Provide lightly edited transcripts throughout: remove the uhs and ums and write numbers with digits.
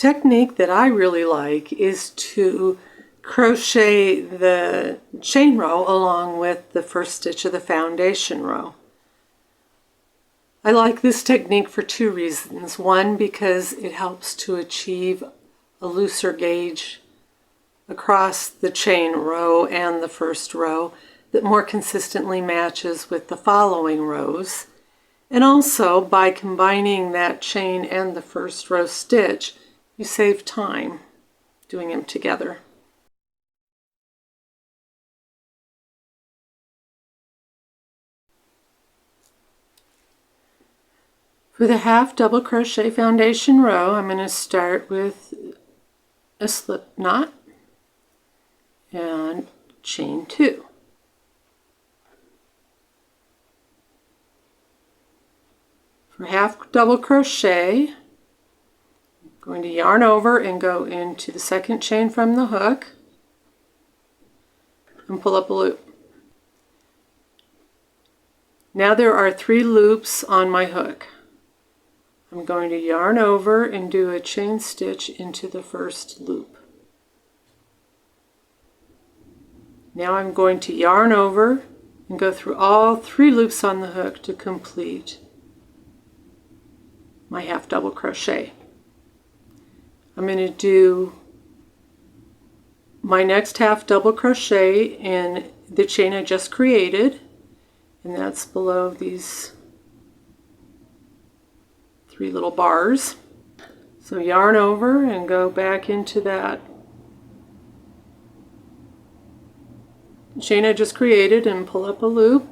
technique that I really like is to crochet the chain row along with the first stitch of the foundation row. I like this technique for two reasons. One, because it helps to achieve a looser gauge across the chain row and the first row that more consistently matches with the following rows. And also, by combining that chain and the first row stitch, you save time doing them together. For the half double crochet foundation row, I'm going to start with a slip knot and chain 2. For half double crochet, I'm going to yarn over and go into the second chain from the hook and pull up a loop. Now there are 3 loops on my hook. I'm going to yarn over and do a chain stitch into the first loop. Now I'm going to yarn over and go through all 3 loops on the hook to complete my half double crochet. I'm going to do my next half double crochet in the chain I just created, and that's below these 3 little bars. So yarn over and go back into that chain I just created and pull up a loop.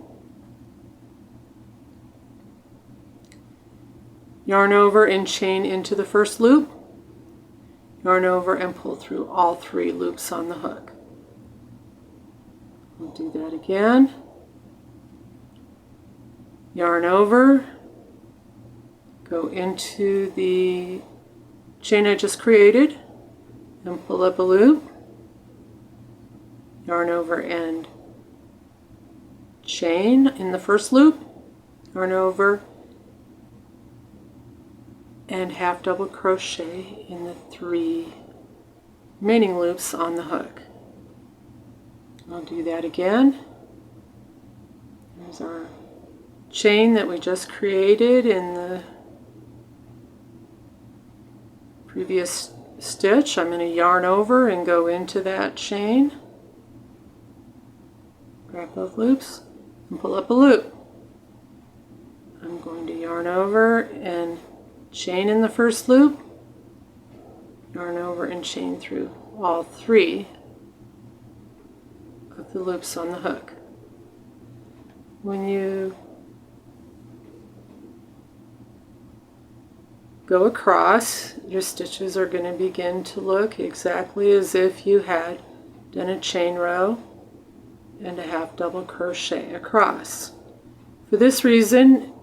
Yarn over and chain into the first loop. Yarn over and pull through all 3 loops on the hook. We'll do that again. Yarn over, go into the chain I just created and pull up a loop. Yarn over and chain in the first loop. Yarn over and half double crochet in the 3 remaining loops on the hook. I'll do that again. There's our chain that we just created in the previous stitch. I'm going to yarn over and go into that chain, grab both loops and pull up a loop. I'm going to yarn over and chain in the first loop, yarn over and chain through all 3 of the loops on the hook. When you go across, your stitches are going to begin to look exactly as if you had done a chain row and a half double crochet across. For this reason,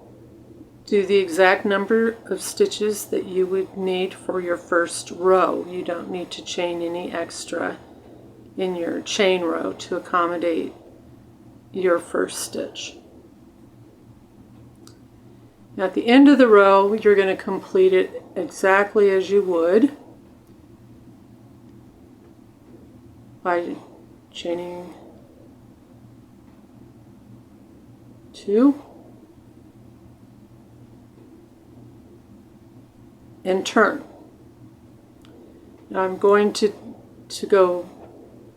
do the exact number of stitches that you would need for your first row. You don't need to chain any extra in your chain row to accommodate your first stitch. Now at the end of the row, you're going to complete it exactly as you would by chaining 2 and turn. Now I'm going to go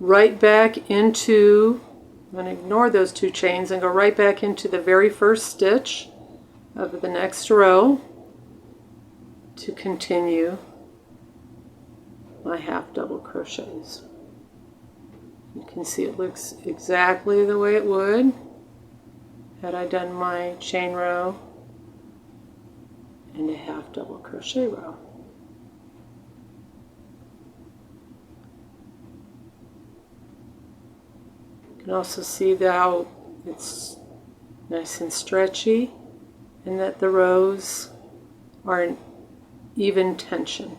right back into, I'm going to ignore those 2 chains and go right back into the very first stitch of the next row to continue my half double crochets. You can see it looks exactly the way it would had I done my chain row and a half double crochet row. You can also see how it's nice and stretchy and that the rows are in even tension.